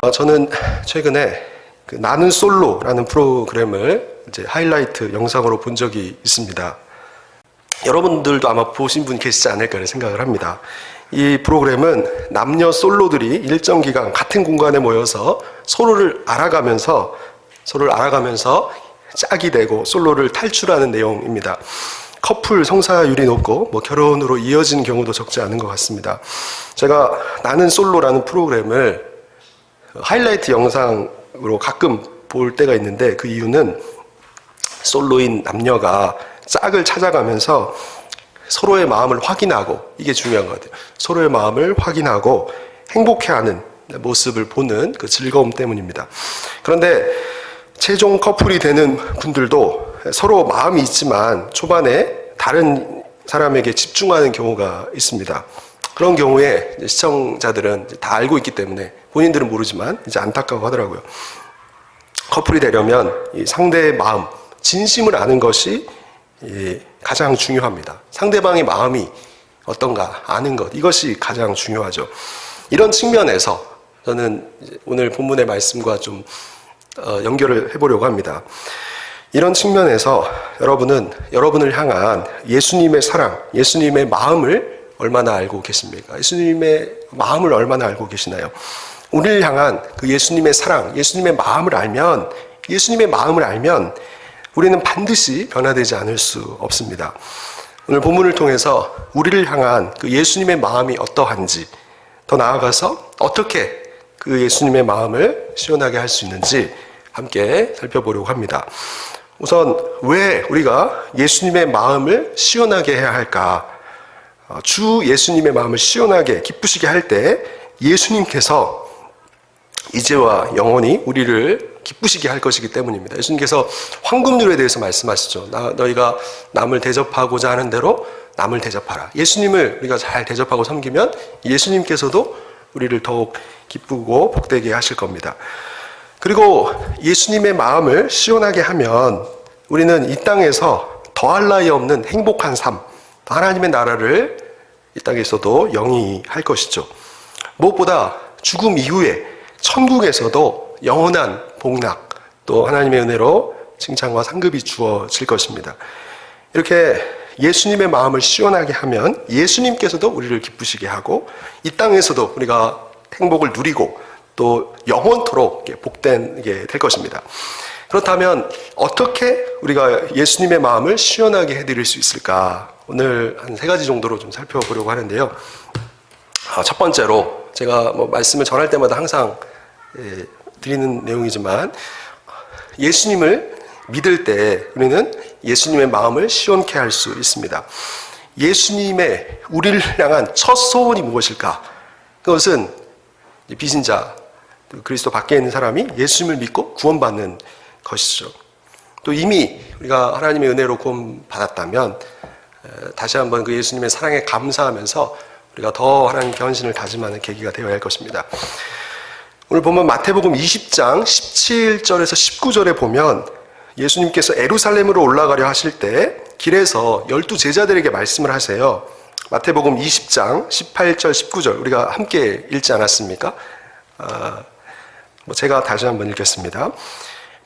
저는 최근에 나는 솔로라는 프로그램을 이제 하이라이트 영상으로 본 적이 있습니다. 여러분들도 아마 보신 분 계시지 않을까 생각을 합니다. 이 프로그램은 남녀 솔로들이 일정 기간 같은 공간에 모여서 서로를 알아가면서 짝이 되고 솔로를 탈출하는 내용입니다. 커플 성사율이 높고 결혼으로 이어진 경우도 적지 않은 것 같습니다. 제가 나는 솔로라는 프로그램을 하이라이트 영상으로 가끔 볼 때가 있는데, 그 이유는 솔로인 남녀가 짝을 찾아가면서 서로의 마음을 확인하고, 이게 중요한 것 같아요. 서로의 마음을 확인하고 행복해하는 모습을 보는 그 즐거움 때문입니다. 그런데 최종 커플이 되는 분들도 서로 마음이 있지만 초반에 다른 사람에게 집중하는 경우가 있습니다. 그런 경우에 시청자들은 다 알고 있기 때문에 본인들은 모르지만 이제 안타까워하더라고요. 커플이 되려면 이 상대의 마음, 진심을 아는 것이 가장 중요합니다. 상대방의 마음이 어떤가 아는 것, 이것이 가장 중요하죠. 이런 측면에서 저는 오늘 본문의 말씀과 좀 연결을 해보려고 합니다. 이런 측면에서 여러분을 향한 예수님의 사랑, 예수님의 마음을 얼마나 알고 계십니까? 예수님의 마음을 얼마나 알고 계시나요? 우리를 향한 그 예수님의 사랑, 예수님의 마음을 알면 우리는 반드시 변화되지 않을 수 없습니다. 오늘 본문을 통해서 우리를 향한 그 예수님의 마음이 어떠한지, 더 나아가서 어떻게 그 예수님의 마음을 시원하게 할 수 있는지 함께 살펴보려고 합니다. 우선 왜 우리가 예수님의 마음을 시원하게 해야 할까? 주 예수님의 마음을 시원하게 기쁘시게 할 때 예수님께서 이제와 영원히 우리를 기쁘시게 할 것이기 때문입니다. 예수님께서 황금률에 대해서 말씀하시죠. 너희가 남을 대접하고자 하는 대로 남을 대접하라. 예수님을 우리가 잘 대접하고 섬기면 예수님께서도 우리를 더욱 기쁘고 복되게 하실 겁니다. 그리고 예수님의 마음을 시원하게 하면 우리는 이 땅에서 더할 나위 없는 행복한 삶, 하나님의 나라를 이 땅에서도 영위할 것이죠. 무엇보다 죽음 이후에 천국에서도 영원한 복락, 또 하나님의 은혜로 칭찬과 상급이 주어질 것입니다. 이렇게 예수님의 마음을 시원하게 하면 예수님께서도 우리를 기쁘시게 하고 이 땅에서도 우리가 행복을 누리고 또 영원토록 복되게 될 것입니다. 그렇다면 어떻게 우리가 예수님의 마음을 시원하게 해드릴 수 있을까? 오늘 한 3가지 정도로 좀 살펴보려고 하는데요. 첫 번째로 제가 말씀을 전할 때마다 항상 드리는 내용이지만, 예수님을 믿을 때 우리는 예수님의 마음을 시원케 할 수 있습니다. 예수님의 우리를 향한 첫 소원이 무엇일까? 그것은 비신자, 그리스도 밖에 있는 사람이 예수님을 믿고 구원받는 것이죠. 또 이미 우리가 하나님의 은혜로 구원받았다면 다시 한번 그 예수님의 사랑에 감사하면서 우리가 더 하나님께 헌신을 다짐하는 계기가 되어야 할 것입니다. 오늘 보면 마태복음 20장 17절에서 19절에 보면 예수님께서 예루살렘으로 올라가려 하실 때 길에서 12제자들에게 말씀을 하세요. 마태복음 20장 18절 19절 우리가 함께 읽지 않았습니까? 제가 다시 한번 읽겠습니다.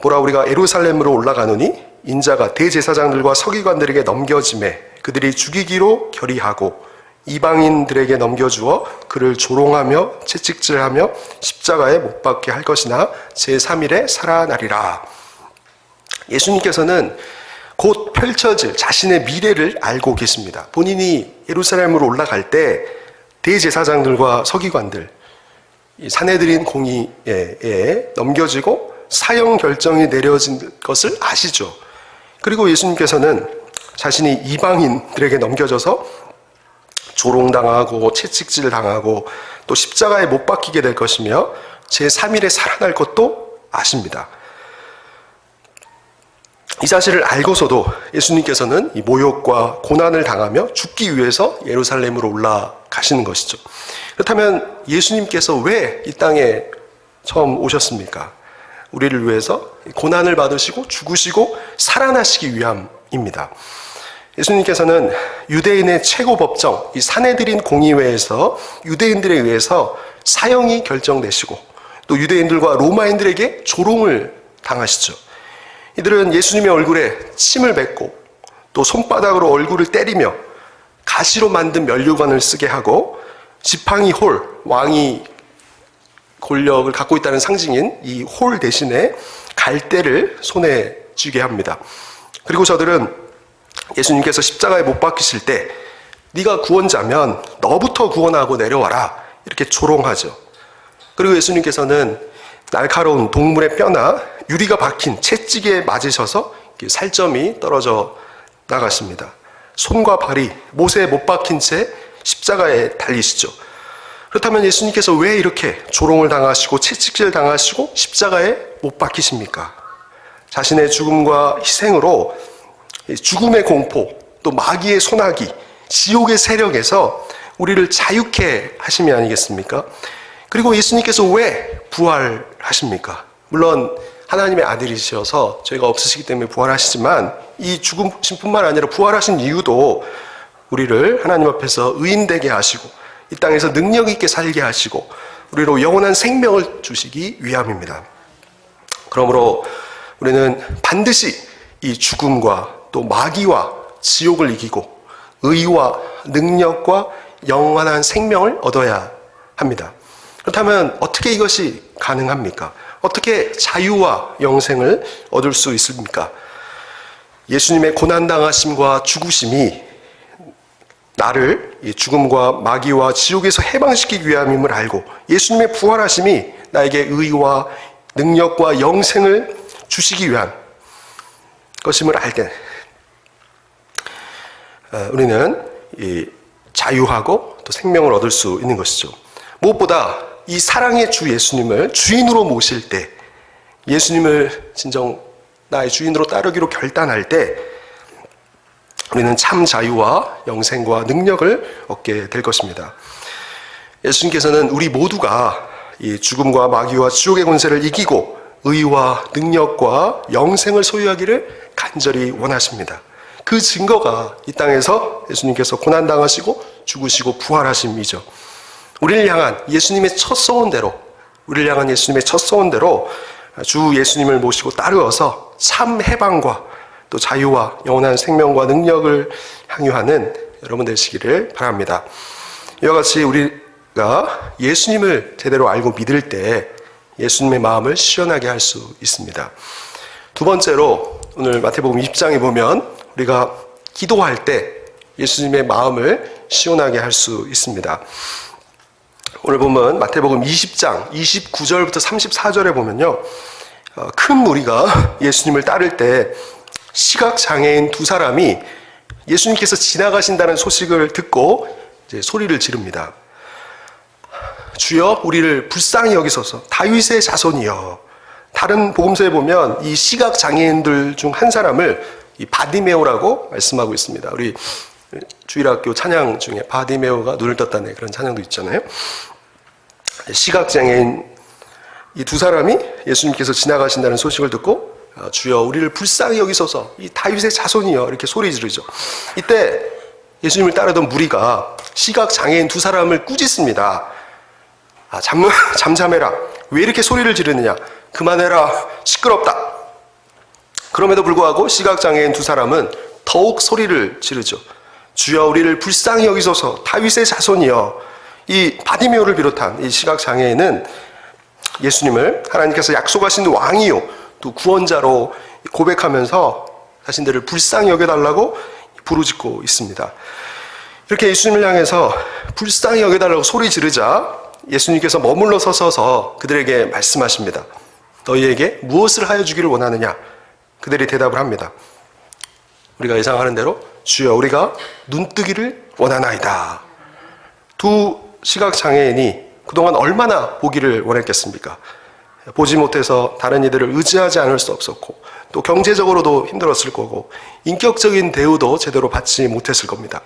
보라, 우리가 예루살렘으로 올라가노니 인자가 대제사장들과 서기관들에게 넘겨지매 그들이 죽이기로 결의하고 이방인들에게 넘겨주어 그를 조롱하며 채찍질하며 십자가에 못 박게 할 것이나 제3일에 살아나리라. 예수님께서는 곧 펼쳐질 자신의 미래를 알고 계십니다. 본인이 예루살렘으로 올라갈 때 대제사장들과 서기관들, 산헤드린 공의에 넘겨지고 사형 결정이 내려진 것을 아시죠. 그리고 예수님께서는 자신이 이방인들에게 넘겨져서 조롱당하고 채찍질 당하고 또 십자가에 못 박히게 될 것이며 제3일에 살아날 것도 아십니다. 이 사실을 알고서도 예수님께서는 이 모욕과 고난을 당하며 죽기 위해서 예루살렘으로 올라가시는 것이죠. 그렇다면 예수님께서 왜 이 땅에 처음 오셨습니까? 우리를 위해서 고난을 받으시고 죽으시고 살아나시기 위함입니다. 예수님께서는 유대인의 최고 법정, 이 산헤드린 공의회에서 유대인들에 의해서 사형이 결정되시고 또 또 유대인들과 로마인들에게 조롱을 당하시죠. 이들은 예수님의 얼굴에 침을 뱉고 또 손바닥으로 얼굴을 때리며 가시로 만든 면류관을 쓰게 하고 지팡이 홀, 왕이 권력을 갖고 있다는 상징인 이 홀 대신에 갈대를 손에 쥐게 합니다. 그리고 저들은 예수님께서 십자가에 못 박히실 때 네가 구원자면 너부터 구원하고 내려와라 이렇게 조롱하죠. 그리고 예수님께서는 날카로운 동물의 뼈나 유리가 박힌 채찍에 맞으셔서 살점이 떨어져 나가십니다. 손과 발이 못에 못 박힌 채 십자가에 달리시죠. 그렇다면 예수님께서 왜 이렇게 조롱을 당하시고 채찍질 당하시고 십자가에 못 박히십니까? 자신의 죽음과 희생으로 죽음의 공포, 또 마귀의 소나기, 지옥의 세력에서 우리를 자유케 하심이 아니겠습니까? 그리고 예수님께서 왜 부활하십니까? 물론 하나님의 아들이셔서 저희가 없으시기 때문에 부활하시지만 이 죽으심뿐만 아니라 부활하신 이유도 우리를 하나님 앞에서 의인되게 하시고 이 땅에서 능력 있게 살게 하시고 우리로 영원한 생명을 주시기 위함입니다. 그러므로 우리는 반드시 이 죽음과 또 마귀와 지옥을 이기고 의와 능력과 영원한 생명을 얻어야 합니다. 그렇다면 어떻게 이것이 가능합니까? 어떻게 자유와 영생을 얻을 수 있습니까? 예수님의 고난당하심과 죽으심이 나를 이 죽음과 마귀와 지옥에서 해방시키기 위함임을 알고 예수님의 부활하심이 나에게 의와 능력과 영생을 주시기 위한 것임을 알 때 우리는 이 자유하고 또 생명을 얻을 수 있는 것이죠. 무엇보다 이 사랑의 주 예수님을 주인으로 모실 때, 예수님을 진정 나의 주인으로 따르기로 결단할 때 우리는 참 자유와 영생과 능력을 얻게 될 것입니다. 예수님께서는 우리 모두가 이 죽음과 마귀와 지옥의 권세를 이기고 의와 능력과 영생을 소유하기를 간절히 원하십니다. 그 증거가 이 땅에서 예수님께서 고난당하시고 죽으시고 부활하심이죠. 우리를 향한 예수님의 첫 소원대로, 우리를 향한 예수님의 첫 소원대로 주 예수님을 모시고 따르어서 참 해방과 또 자유와 영원한 생명과 능력을 향유하는 여러분 되시기를 바랍니다. 이와 같이 우리가 예수님을 제대로 알고 믿을 때 예수님의 마음을 시원하게 할 수 있습니다. 두 번째로 오늘 마태복음 20장에 보면 우리가 기도할 때 예수님의 마음을 시원하게 할 수 있습니다. 오늘 보면 마태복음 20장 29절부터 34절에 보면요, 큰 무리가 예수님을 따를 때 시각장애인 두 사람이 예수님께서 지나가신다는 소식을 듣고 이제 소리를 지릅니다. 주여 우리를 불쌍히 여기소서, 다윗의 자손이여. 다른 복음서에 보면 이 시각장애인들 중 한 사람을 이 바디메오라고 말씀하고 있습니다. 우리 주일학교 찬양 중에 바디메오가 눈을 떴다네 그런 찬양도 있잖아요. 시각장애인 이 두 사람이 예수님께서 지나가신다는 소식을 듣고 주여 우리를 불쌍히 여기소서, 이 다윗의 자손이여 이렇게 소리 지르죠. 이때 예수님을 따르던 무리가 시각장애인 두 사람을 꾸짖습니다. 잠잠해라. 왜 이렇게 소리를 지르느냐. 그만해라. 시끄럽다. 그럼에도 불구하고 시각장애인 두 사람은 더욱 소리를 지르죠. 주여 우리를 불쌍히 여기소서, 다윗의 자손이여. 이 바디메오를 비롯한 이 시각장애인은 예수님을 하나님께서 약속하신 왕이요 또 구원자로 고백하면서 자신들을 불쌍히 여겨달라고 부르짖고 있습니다. 이렇게 예수님을 향해서 불쌍히 여겨달라고 소리 지르자 예수님께서 머물러 서서 그들에게 말씀하십니다. 너희에게 무엇을 하여 주기를 원하느냐? 그들이 대답을 합니다. 우리가 예상하는 대로 주여 우리가 눈뜨기를 원하나이다. 두 시각장애인이 그동안 얼마나 보기를 원했겠습니까? 보지 못해서 다른 이들을 의지하지 않을 수 없었고 또 경제적으로도 힘들었을 거고 인격적인 대우도 제대로 받지 못했을 겁니다.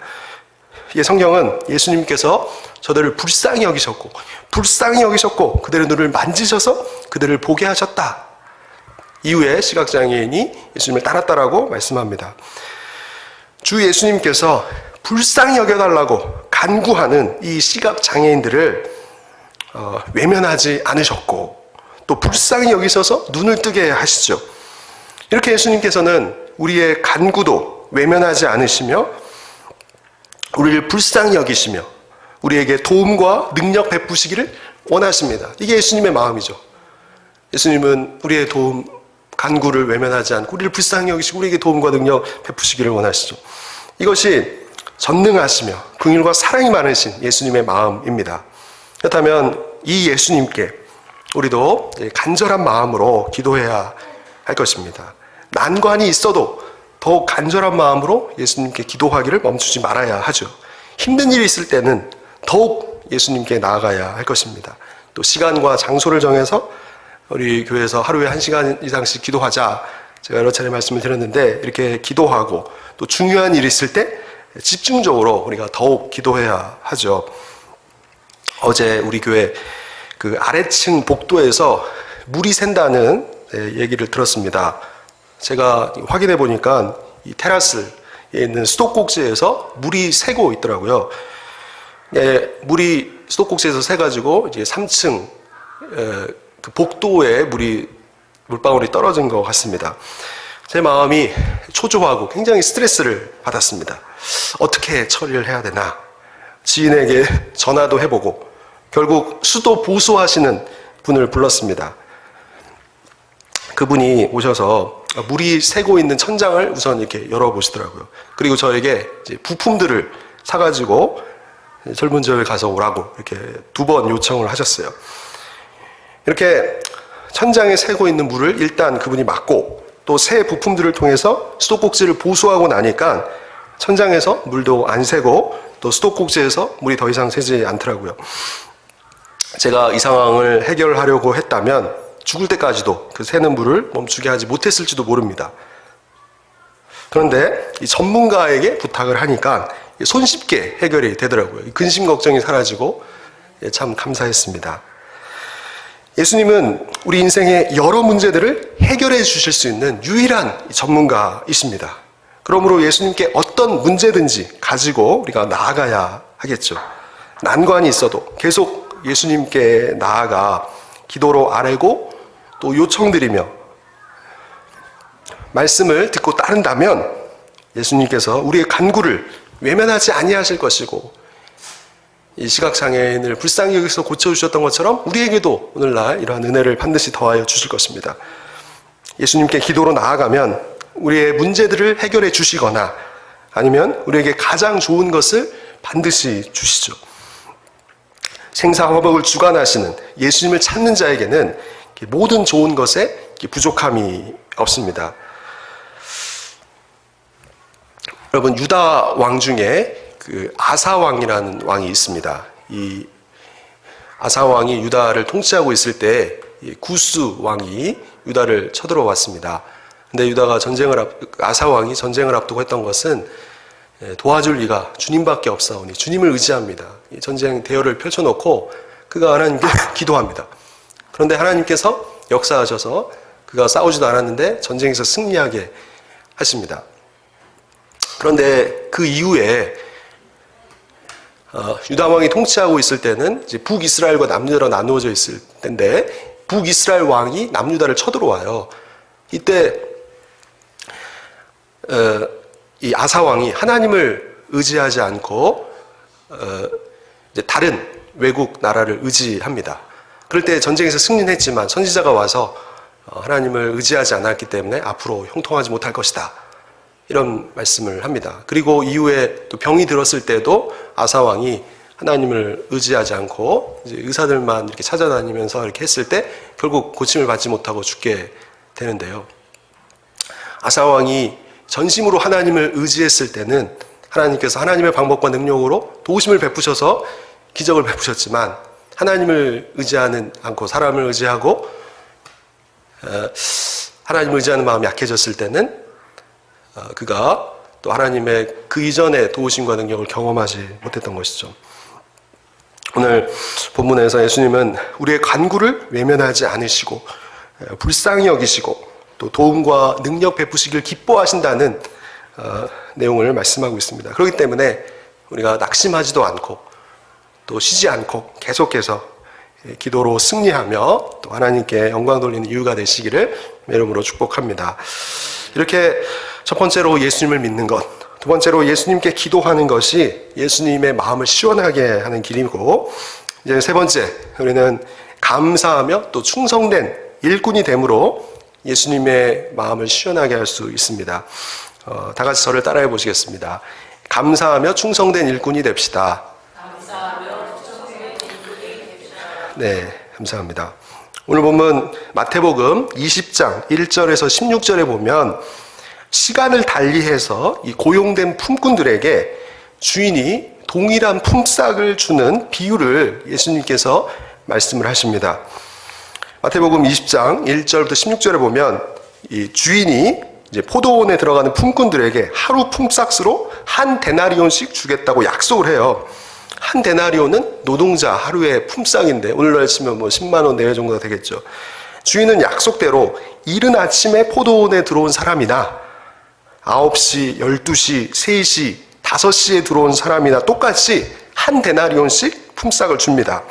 성경은 예수님께서 저들을 불쌍히 여기셨고 그들의 눈을 만지셔서 그들을 보게 하셨다. 이후에 시각장애인이 예수님을 따랐다라고 말씀합니다. 주 예수님께서 불쌍히 여겨달라고 간구하는 이 시각장애인들을 외면하지 않으셨고 또 불쌍히 여기셔서 눈을 뜨게 하시죠. 이렇게 예수님께서는 우리의 간구도 외면하지 않으시며 우리를 불쌍히 여기시며 우리에게 도움과 능력 베푸시기를 원하십니다. 이게 예수님의 마음이죠. 예수님은 우리의 도움, 간구를 외면하지 않고 우리를 불쌍히 여기시고 우리에게 도움과 능력 베푸시기를 원하시죠. 이것이 전능하시며 긍휼과 사랑이 많으신 예수님의 마음입니다. 그렇다면 이 예수님께 우리도 간절한 마음으로 기도해야 할 것입니다. 난관이 있어도 더욱 간절한 마음으로 예수님께 기도하기를 멈추지 말아야 하죠. 힘든 일이 있을 때는 더욱 예수님께 나아가야 할 것입니다. 또 시간과 장소를 정해서 우리 교회에서 하루에 1시간 이상씩 기도하자, 제가 여러 차례 말씀을 드렸는데, 이렇게 기도하고 또 중요한 일이 있을 때 집중적으로 우리가 더욱 기도해야 하죠. 어제 우리 교회 그 아래층 복도에서 물이 샌다는 얘기를 들었습니다. 제가 확인해 보니까 이 테라스에 있는 수도꼭지에서 물이 새고 있더라고요. 물이 수도꼭지에서 새가지고 이제 3층 그 복도에 물방울이 떨어진 것 같습니다. 제 마음이 초조하고 굉장히 스트레스를 받았습니다. 어떻게 처리를 해야 되나? 지인에게 전화도 해보고 결국 수도 보수하시는 분을 불렀습니다. 그분이 오셔서 물이 새고 있는 천장을 우선 이렇게 열어보시더라고요. 그리고 저에게 이제 부품들을 사가지고 철문지역에 가서 오라고 이렇게 2번 요청을 하셨어요. 이렇게 천장에 새고 있는 물을 일단 그분이 막고 또 새 부품들을 통해서 수도꼭지를 보수하고 나니까 천장에서 물도 안 새고 또 수도꼭지에서 물이 더 이상 새지 않더라고요. 제가 이 상황을 해결하려고 했다면 죽을 때까지도 그 새는 물을 멈추게 하지 못했을지도 모릅니다. 그런데 이 전문가에게 부탁을 하니까 손쉽게 해결이 되더라고요. 근심 걱정이 사라지고 참 감사했습니다. 예수님은 우리 인생의 여러 문제들을 해결해 주실 수 있는 유일한 전문가이십니다. 그러므로 예수님께 어떤 문제든지 가지고 우리가 나아가야 하겠죠. 난관이 있어도 계속 예수님께 나아가 기도로 아뢰고 또 요청드리며 말씀을 듣고 따른다면 예수님께서 우리의 간구를 외면하지 아니하실 것이고 이 시각장애인을 불쌍히 여기서 고쳐주셨던 것처럼 우리에게도 오늘날 이러한 은혜를 반드시 더하여 주실 것입니다. 예수님께 기도로 나아가면 우리의 문제들을 해결해 주시거나 아니면 우리에게 가장 좋은 것을 반드시 주시죠. 생사화복을 주관하시는 예수님을 찾는 자에게는 모든 좋은 것에 부족함이 없습니다. 여러분, 유다 왕 중에 그 아사 왕이라는 왕이 있습니다. 이 아사 왕이 유다를 통치하고 있을 때 구스 왕이 유다를 쳐들어왔습니다. 근데 아사 왕이 전쟁을 앞두고 했던 것은 도와줄 리가 주님밖에 없사오니 주님을 의지합니다. 이 전쟁 대열을 펼쳐놓고 그가 하나님께 기도합니다. 그런데 하나님께서 역사하셔서 그가 싸우지도 않았는데 전쟁에서 승리하게 하십니다. 그런데 그 이후에 유다 왕이 통치하고 있을 때는 이제 북이스라엘과 남유다로 나누어져 있을 때인데 북이스라엘 왕이 남유다를 쳐들어와요. 이때 이 아사 왕이 하나님을 의지하지 않고 이제 다른 외국 나라를 의지합니다. 그럴 때 전쟁에서 승리는 했지만 선지자가 와서 하나님을 의지하지 않았기 때문에 앞으로 형통하지 못할 것이다, 이런 말씀을 합니다. 그리고 이후에 또 병이 들었을 때도 아사 왕이 하나님을 의지하지 않고 이제 의사들만 이렇게 찾아다니면서 이렇게 했을 때 결국 고침을 받지 못하고 죽게 되는데요. 아사 왕이 전심으로 하나님을 의지했을 때는 하나님께서 하나님의 방법과 능력으로 도우심을 베푸셔서 기적을 베푸셨지만, 하나님을 의지하는 않고 사람을 의지하고 하나님을 의지하는 마음이 약해졌을 때는 그가 또 하나님의 그 이전의 도우심과 능력을 경험하지 못했던 것이죠. 오늘 본문에서 예수님은 우리의 간구를 외면하지 않으시고 불쌍히 여기시고 또 도움과 능력 베푸시길 기뻐하신다는 내용을 말씀하고 있습니다. 그렇기 때문에 우리가 낙심하지도 않고 또 쉬지 않고 계속해서 기도로 승리하며 또 하나님께 영광 돌리는 이유가 되시기를 이름으로 축복합니다. 이렇게 첫 번째로 예수님을 믿는 것, 두 번째로 예수님께 기도하는 것이 예수님의 마음을 시원하게 하는 길이고, 이제 세 번째, 우리는 감사하며 또 충성된 일꾼이 됨으로 예수님의 마음을 시원하게 할 수 있습니다. 다 같이 저를 따라해 보시겠습니다. 감사하며 충성된 일꾼이 됩시다. 네, 감사합니다. 오늘 보면 마태복음 20장 1절에서 16절에 보면 시간을 달리해서 이 고용된 품꾼들에게 주인이 동일한 품삯을 주는 비유를 예수님께서 말씀을 하십니다. 마태복음 20장 1절부터 16절에 보면 이 주인이 이제 포도원에 들어가는 품꾼들에게 하루 품삯으로 한 데나리온씩 주겠다고 약속을 해요. 한 데나리온은 노동자 하루의 품삯인데 오늘날 치면 뭐 10만 원 내외 정도가 되겠죠. 주인은 약속대로 이른 아침에 포도원에 들어온 사람이나 9시, 12시, 3시, 5시에 들어온 사람이나 똑같이 한 데나리온씩 품삯을 줍니다.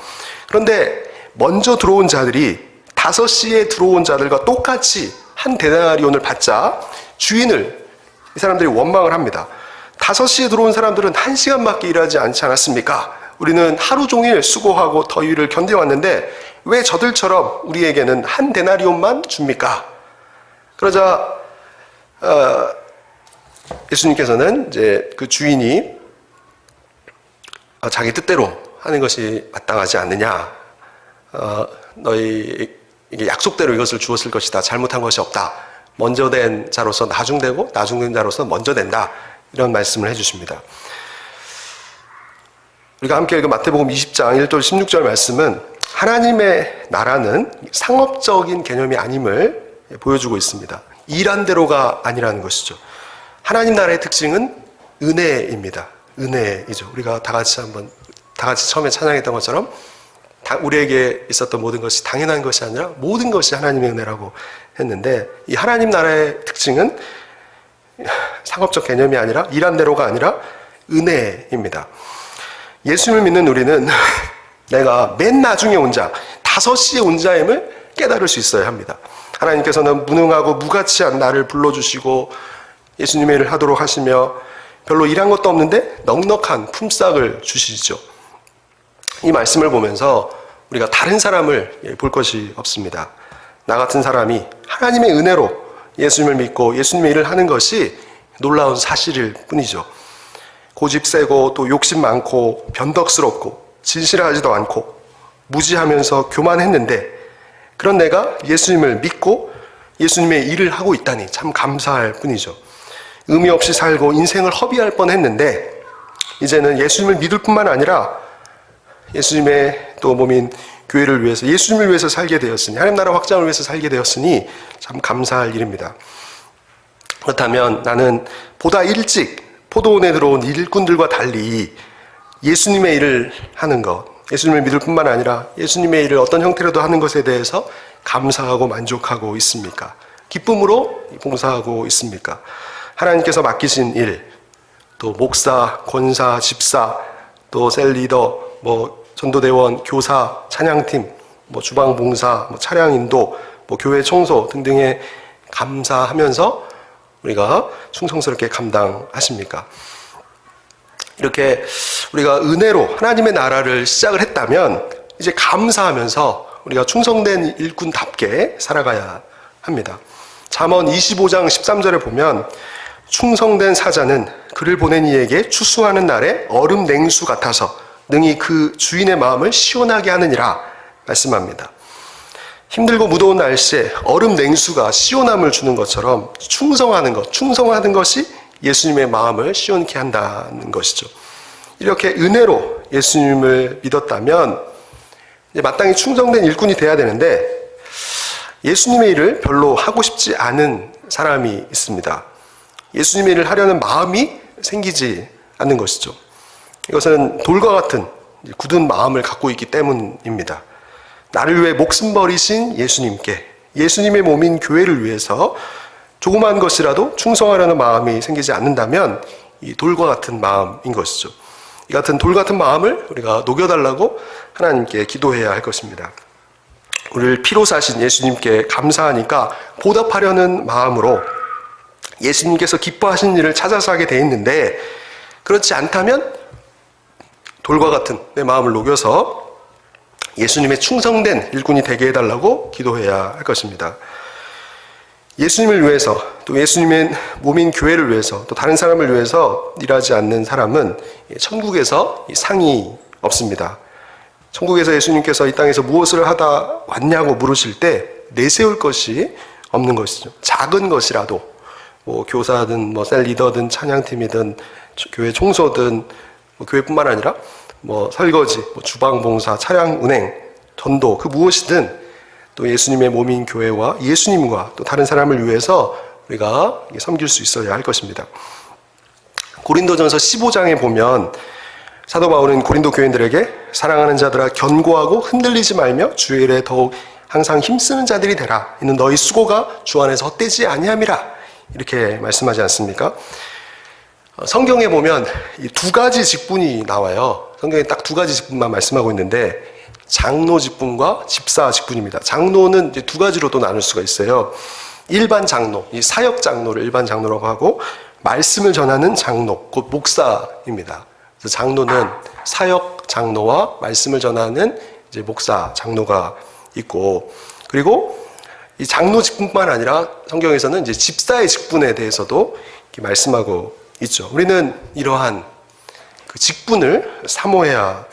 그런데 먼저 들어온 자들이 5시에 들어온 자들과 똑같이 한 데나리온을 받자 주인을 이 사람들이 원망을 합니다. 5시에 들어온 사람들은 1시간밖에 일하지 않지 않았습니까? 우리는 하루 종일 수고하고 더위를 견뎌왔는데 왜 저들처럼 우리에게는 한 데나리온만 줍니까? 그러자 예수님께서는 이제 그 주인이 자기 뜻대로 하는 것이 마땅하지 않느냐, 너희에게 약속대로 이것을 주었을 것이다, 잘못한 것이 없다, 먼저 된 자로서 나중되고 나중된 자로서 먼저 된다, 이런 말씀을 해주십니다. 우리가 함께 읽은 마태복음 20장 1절 16절 말씀은 하나님의 나라는 상업적인 개념이 아님을 보여주고 있습니다. 일한 대로가 아니라는 것이죠. 하나님 나라의 특징은 은혜입니다. 은혜이죠. 우리가 다 같이 처음에 찬양했던 것처럼 우리에게 있었던 모든 것이 당연한 것이 아니라 모든 것이 하나님의 은혜라고 했는데, 이 하나님 나라의 특징은 상업적 개념이 아니라 일한 대로가 아니라 은혜입니다. 예수님을 믿는 우리는 내가 맨 나중에 온 자, 5시에 온 자임을 깨달을 수 있어야 합니다. 하나님께서는 무능하고 무가치한 나를 불러주시고 예수님의 일을 하도록 하시며 별로 일한 것도 없는데 넉넉한 품삯을 주시죠. 이 말씀을 보면서 우리가 다른 사람을 볼 것이 없습니다. 나 같은 사람이 하나님의 은혜로 예수님을 믿고 예수님의 일을 하는 것이 놀라운 사실일 뿐이죠. 고집 세고 또 욕심 많고 변덕스럽고 진실하지도 않고 무지하면서 교만했는데, 그런 내가 예수님을 믿고 예수님의 일을 하고 있다니 참 감사할 뿐이죠. 의미 없이 살고 인생을 허비할 뻔했는데 이제는 예수님을 믿을 뿐만 아니라 예수님의 또 몸인 교회를 위해서, 예수님을 위해서 살게 되었으니, 하나님 나라 확장을 위해서 살게 되었으니 참 감사할 일입니다. 그렇다면 나는 보다 일찍 포도원에 들어온 일꾼들과 달리 예수님의 일을 하는 것, 예수님을 믿을 뿐만 아니라 예수님의 일을 어떤 형태로도 하는 것에 대해서 감사하고 만족하고 있습니까? 기쁨으로 봉사하고 있습니까? 하나님께서 맡기신 일, 또 목사, 권사, 집사, 또 셀리더, 전도대원, 교사, 찬양팀, 주방 봉사, 차량 인도, 교회 청소 등등에 감사하면서 우리가 충성스럽게 감당하십니까? 이렇게 우리가 은혜로 하나님의 나라를 시작을 했다면 이제 감사하면서 우리가 충성된 일꾼답게 살아가야 합니다. 잠언 25장 13절에 보면 충성된 사자는 그를 보낸 이에게 추수하는 날에 얼음 냉수 같아서 능히 그 주인의 마음을 시원하게 하느니라 말씀합니다. 힘들고 무더운 날씨에 얼음 냉수가 시원함을 주는 것처럼 충성하는 것이 예수님의 마음을 시원케 한다는 것이죠. 이렇게 은혜로 예수님을 믿었다면 이제 마땅히 충성된 일꾼이 돼야 되는데, 예수님의 일을 별로 하고 싶지 않은 사람이 있습니다. 예수님의 일을 하려는 마음이 생기지 않는 것이죠. 이것은 돌과 같은 굳은 마음을 갖고 있기 때문입니다. 나를 위해 목숨 버리신 예수님께, 예수님의 몸인 교회를 위해서 조그만 것이라도 충성하려는 마음이 생기지 않는다면 이 돌과 같은 마음인 것이죠. 이 같은 돌 같은 마음을 우리가 녹여달라고 하나님께 기도해야 할 것입니다. 우리를 피로 사신 예수님께 감사하니까 보답하려는 마음으로 예수님께서 기뻐하신 일을 찾아서 하게 돼 있는데, 그렇지 않다면 돌과 같은 내 마음을 녹여서 예수님의 충성된 일꾼이 되게 해달라고 기도해야 할 것입니다. 예수님을 위해서, 또 예수님의 몸인 교회를 위해서, 또 다른 사람을 위해서 일하지 않는 사람은 천국에서 상이 없습니다. 천국에서 예수님께서 이 땅에서 무엇을 하다 왔냐고 물으실 때 내세울 것이 없는 것이죠. 작은 것이라도, 교사든 셀 리더든 찬양팀이든 교회 청소든 교회뿐만 아니라 설거지, 주방 봉사, 차량 운행, 전도, 그 무엇이든 또 예수님의 몸인 교회와 예수님과 또 다른 사람을 위해서 우리가 섬길 수 있어야 할 것입니다. 고린도전서 15장에 보면 사도 바울은 고린도 교인들에게 사랑하는 자들아 견고하고 흔들리지 말며 주의 일에 더욱 항상 힘쓰는 자들이 되라. 이는 너희 수고가 주 안에서 헛되지 아니함이라. 이렇게 말씀하지 않습니까? 성경에 보면 이 두 가지 직분이 나와요. 성경에 딱 두 가지 직분만 말씀하고 있는데 장로 직분과 집사 직분입니다. 장로는 이제 두 가지로 또 나눌 수가 있어요. 일반 장로, 이 사역 장로를 일반 장로라고 하고, 말씀을 전하는 장로, 곧 목사입니다. 그래서 장로는 사역 장로와 말씀을 전하는 이제 목사 장로가 있고, 그리고 이 장로 직분뿐만 아니라 성경에서는 이제 집사의 직분에 대해서도 이렇게 말씀하고 있죠. 우리는 이러한 그 직분을 사모해야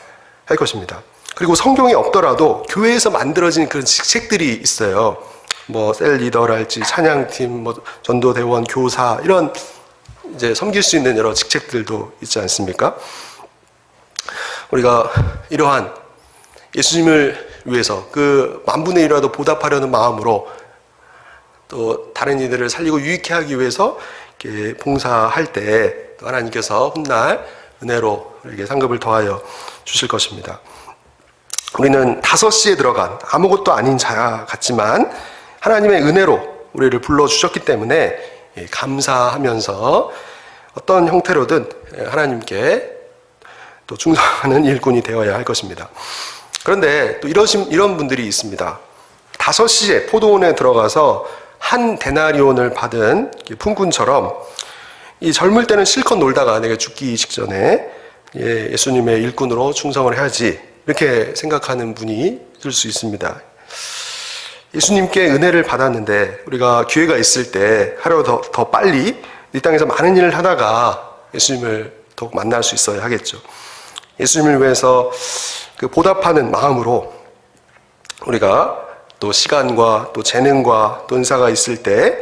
할 것입니다. 그리고 성경에 없더라도 교회에서 만들어진 그런 직책들이 있어요. 셀 리더랄지 찬양팀, 전도대원, 교사, 이런 이제 섬길 수 있는 여러 직책들도 있지 않습니까? 우리가 이러한 예수님을 위해서 그 만분의 1이라도 보답하려는 마음으로 또 다른 이들을 살리고 유익해 하기 위해서 이렇게 봉사할 때 하나님께서 훗날 은혜로 우리에게 상급을 더하여 주실 것입니다. 우리는 5시에 들어간 아무것도 아닌 자 같지만 하나님의 은혜로 우리를 불러주셨기 때문에 감사하면서 어떤 형태로든 하나님께 또 충성하는 일꾼이 되어야 할 것입니다. 그런데 또 이런 분들이 있습니다. 5시에 포도원에 들어가서 한 데나리온을 받은 품꾼처럼 이 젊을 때는 실컷 놀다가 내가 죽기 직전에 예수님의 일꾼으로 충성을 해야지, 이렇게 생각하는 분이 있을 수 있습니다. 예수님께 은혜를 받았는데 우리가 기회가 있을 때 하루 더 빨리 이 땅에서 많은 일을 하다가 예수님을 더욱 만날 수 있어야 하겠죠. 예수님을 위해서 그 보답하는 마음으로 우리가 또 시간과 또 재능과 또 은사가 있을 때,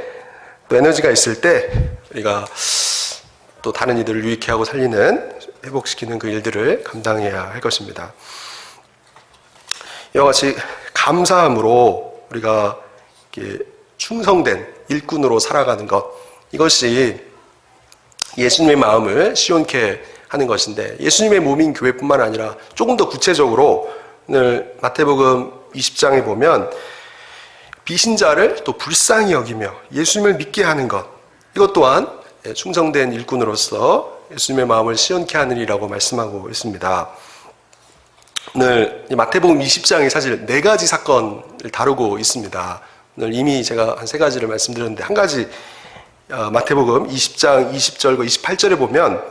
또 에너지가 있을 때 우리가 또 다른 이들을 유익해 하고 살리는, 회복시키는 그 일들을 감당해야 할 것입니다. 이와 같이 감사함으로 우리가 충성된 일꾼으로 살아가는 것, 이것이 예수님의 마음을 시원케 하는 것인데, 예수님의 몸인 교회뿐만 아니라 조금 더 구체적으로 오늘 마태복음 20장에 보면 비신자를 또 불쌍히 여기며 예수님을 믿게 하는 것, 이것 또한 충성된 일꾼으로서 예수님의 마음을 시원케 하느니라고 말씀하고 있습니다. 오늘 마태복음 20장이 사실 4가지 사건을 다루고 있습니다. 오늘 이미 제가 한 3가지를 말씀드렸는데, 한 가지 마태복음 20장 20절과 28절에 보면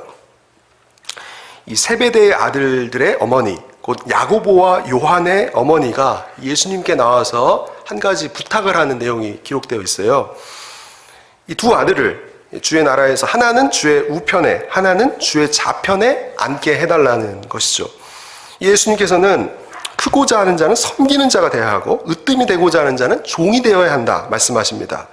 이 세베대의 아들들의 어머니, 곧 야고보와 요한의 어머니가 예수님께 나와서 한 가지 부탁을 하는 내용이 기록되어 있어요. 이 두 아들을 주의 나라에서 하나는 주의 우편에, 하나는 주의 좌편에 앉게 해달라는 것이죠. 예수님께서는 크고자 하는 자는 섬기는 자가 되어야 하고 으뜸이 되고자 하는 자는 종이 되어야 한다 말씀하십니다.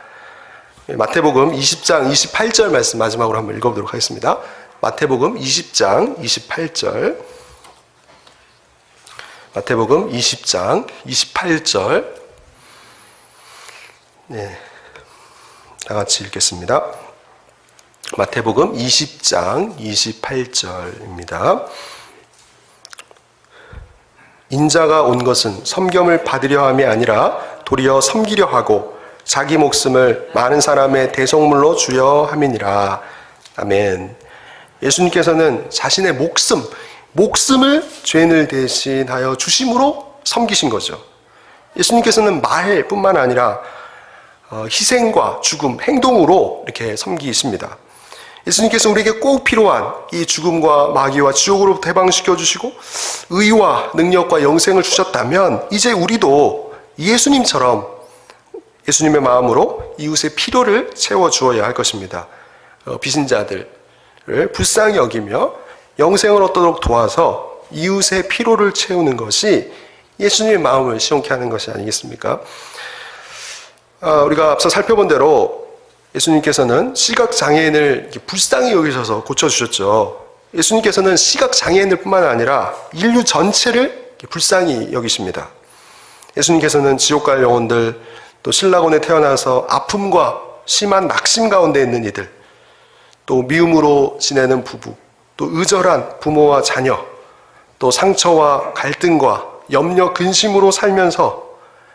마태복음 20장 28절 말씀 마지막으로 한번 읽어보도록 하겠습니다. 마태복음 20장 28절, 마태복음 20장 28절, 다 같이 읽겠습니다. 마태복음 20장 28절입니다. 인자가 온 것은 섬김을 받으려 함이 아니라 도리어 섬기려 하고 자기 목숨을 많은 사람의 대속물로 주려 함이니라. 아멘. 예수님께서는 자신의 목숨, 목숨을 죄인을 대신하여 주심으로 섬기신 거죠. 예수님께서는 말뿐만 아니라 희생과 죽음, 행동으로 이렇게 섬기십니다. 예수님께서 우리에게 꼭 필요한 이 죽음과 마귀와 지옥으로부터 해방시켜 주시고 의와 능력과 영생을 주셨다면 이제 우리도 예수님처럼 예수님의 마음으로 이웃의 필요를 채워주어야 할 것입니다. 빚진 자들을 불쌍히 여기며 영생을 얻도록 도와서 이웃의 필요를 채우는 것이 예수님의 마음을 시원케 하는 것이 아니겠습니까? 우리가 앞서 살펴본 대로 예수님께서는 시각장애인을 불쌍히 여기셔서 고쳐주셨죠. 예수님께서는 시각장애인들 뿐만 아니라 인류 전체를 불쌍히 여기십니다. 예수님께서는 지옥 갈 영혼들, 또 신라곤에 태어나서 아픔과 심한 낙심 가운데 있는 이들, 또 미움으로 지내는 부부, 또 의절한 부모와 자녀, 또 상처와 갈등과 염려, 근심으로 살면서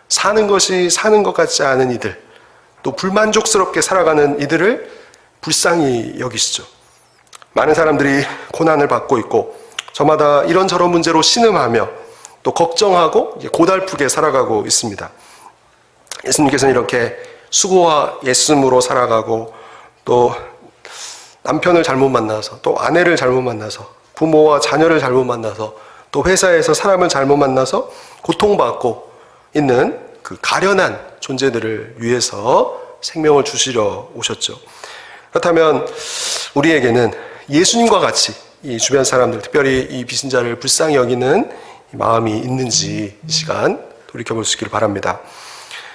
사는 것이 사는 것 같지 않은 이들, 또 불만족스럽게 살아가는 이들을 불쌍히 여기시죠. 많은 사람들이 고난을 받고 있고 저마다 이런저런 문제로 신음하며 또 걱정하고 고달프게 살아가고 있습니다. 예수님께서는 이렇게 수고와 예씀으로 살아가고 또 남편을 잘못 만나서 또 아내를 잘못 만나서 부모와 자녀를 잘못 만나서 또 회사에서 사람을 잘못 만나서 고통받고 있는 그 가련한 존재들을 위해서 생명을 주시려 오셨죠. 그렇다면 우리에게는 예수님과 같이 이 주변 사람들, 특별히 이 빚진 자를 불쌍히 여기는 마음이 있는지 이 시간 돌이켜볼 수 있기를 바랍니다.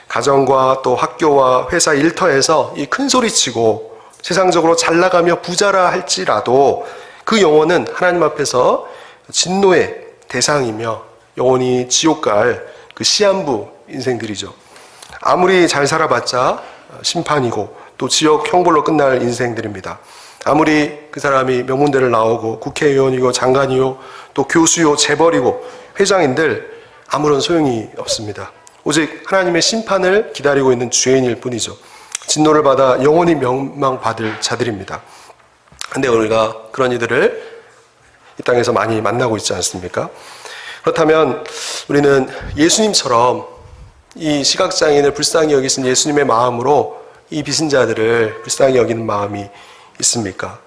가정과 또 학교와 회사 일터에서 이 큰 소리치고 세상적으로 잘 나가며 부자라 할지라도 그 영혼은 하나님 앞에서 진노의 대상이며 영원히 지옥 갈 그 시한부 인생들이죠. 아무리 잘 살아봤자 심판이고 또 지옥 형벌로 끝날 인생들입니다. 아무리 그 사람이 명문대를 나오고 국회의원이고 장관이요 또 교수요 재벌이고 회장인들 아무런 소용이 없습니다. 오직 하나님의 심판을 기다리고 있는 죄인일 뿐이죠. 진노를 받아 영원히 멸망받을 자들입니다. 그런데 우리가 그런 이들을 이 땅에서 많이 만나고 있지 않습니까? 그렇다면 우리는 예수님처럼 이 시각장애인을 불쌍히 여기신 예수님의 마음으로 이 빚진 자들을 불쌍히 여기는 마음이 있습니까?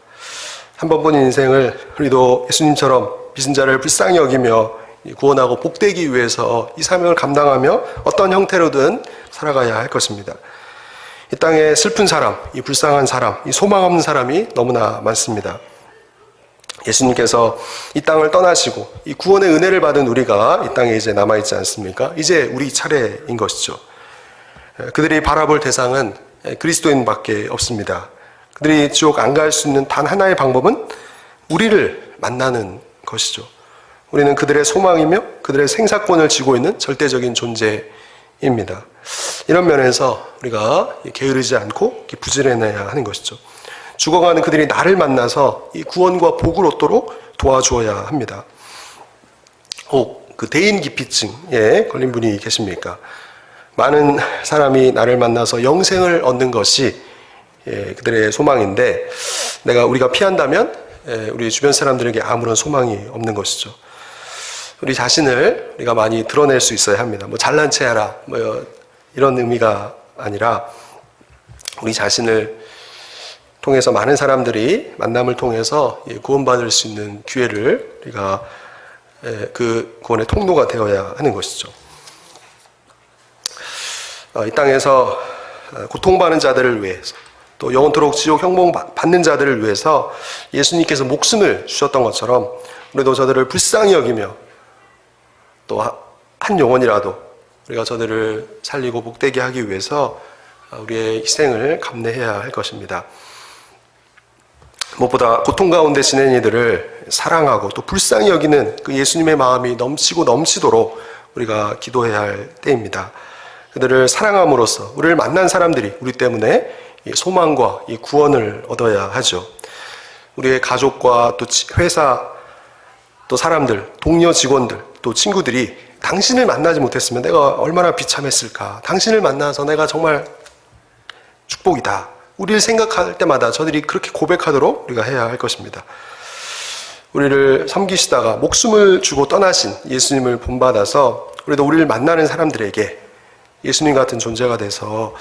한 번 본 인생을 우리도 예수님처럼 빚진 자를 불쌍히 여기며 구원하고 복되기 위해서 이 사명을 감당하며 어떤 형태로든 살아가야 할 것입니다. 이 땅에 슬픈 사람, 이 불쌍한 사람, 이 소망 없는 사람이 너무나 많습니다. 예수님께서 이 땅을 떠나시고 이 구원의 은혜를 받은 우리가 이 땅에 이제 남아있지 않습니까? 이제 우리 차례인 것이죠. 그들이 바라볼 대상은 그리스도인밖에 없습니다. 그들이 지옥 안 갈 수 있는 단 하나의 방법은 우리를 만나는 것이죠. 우리는 그들의 소망이며 그들의 생사권을 쥐고 있는 절대적인 존재입니다. 이런 면에서 우리가 게으르지 않고 부지런해야 하는 것이죠. 죽어가는 그들이 나를 만나서 이 구원과 복을 얻도록 도와주어야 합니다. 혹 그 대인 기피증에 걸린 분이 계십니까? 많은 사람이 나를 만나서 영생을 얻는 것이 그들의 소망인데 우리가 피한다면 우리 주변 사람들에게 아무런 소망이 없는 것이죠. 우리 자신을 우리가 많이 드러낼 수 있어야 합니다. 잘난 체 하라 이런 의미가 아니라 우리 자신을 통해서 많은 사람들이 만남을 통해서 구원받을 수 있는 기회를 우리가 그 구원의 통로가 되어야 하는 것이죠. 이 땅에서 고통받는 자들을 위해서 또 영원토록 지옥 형봉 받는 자들을 위해서 예수님께서 목숨을 주셨던 것처럼 우리도 저들을 불쌍히 여기며 또 한 영혼이라도 우리가 저들을 살리고 복되게 하기 위해서 우리의 희생을 감내해야 할 것입니다. 무엇보다 고통 가운데 지낸 이들을 사랑하고 또 불쌍히 여기는 그 예수님의 마음이 넘치고 넘치도록 우리가 기도해야 할 때입니다. 그들을 사랑함으로써 우리를 만난 사람들이 우리 때문에 이 소망과 이 구원을 얻어야 하죠. 우리의 가족과 또 회사 또 사람들, 동료 직원들 또 친구들이 당신을 만나지 못했으면 내가 얼마나 비참했을까. 당신을 만나서 내가 정말 축복이다. 우리를 생각할 때마다 저들이 그렇게 고백하도록 우리가 해야 할 것입니다. 우리를 섬기시다가 목숨을 주고 떠나신 예수님을 본받아서 우리도 우리를 만나는 사람들에게 예수님 같은 존재가 돼서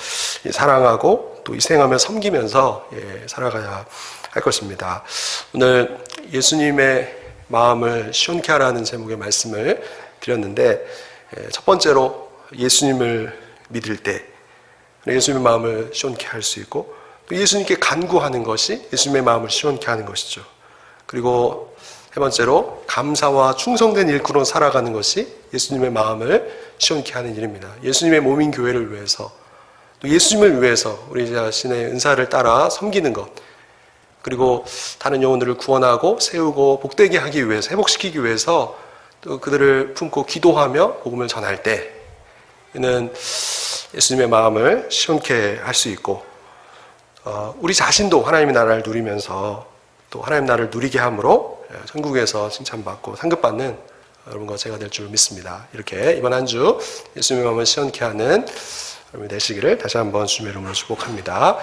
사랑하고 또 희생하며 섬기면서 살아가야 할 것입니다. 오늘 예수님의 마음을 시원케 하라는 제목의 말씀을 드렸는데, 첫 번째로 예수님을 믿을 때 예수님의 마음을 시원케 할 수 있고, 또 예수님께 간구하는 것이 예수님의 마음을 시원케 하는 것이죠. 그리고 세 번째로 감사와 충성된 일꾼으로 살아가는 것이 예수님의 마음을 시원케 하는 일입니다. 예수님의 몸인 교회를 위해서, 또 예수님을 위해서 우리 자신의 은사를 따라 섬기는 것, 그리고 다른 영혼들을 구원하고 세우고 복되게 하기 위해서, 회복시키기 위해서 또 그들을 품고 기도하며 복음을 전할 때 이는 예수님의 마음을 시원케 할 수 있고, 우리 자신도 하나님의 나라를 누리면서 또 하나님 나라를 누리게 함으로 천국에서 칭찬받고 상급받는 여러분과 제가 될 줄 믿습니다. 이렇게 이번 한 주 예수님의 마음을 시원케 하는 여러분이 되시기를 다시 한번 주님의 이름으로 축복합니다.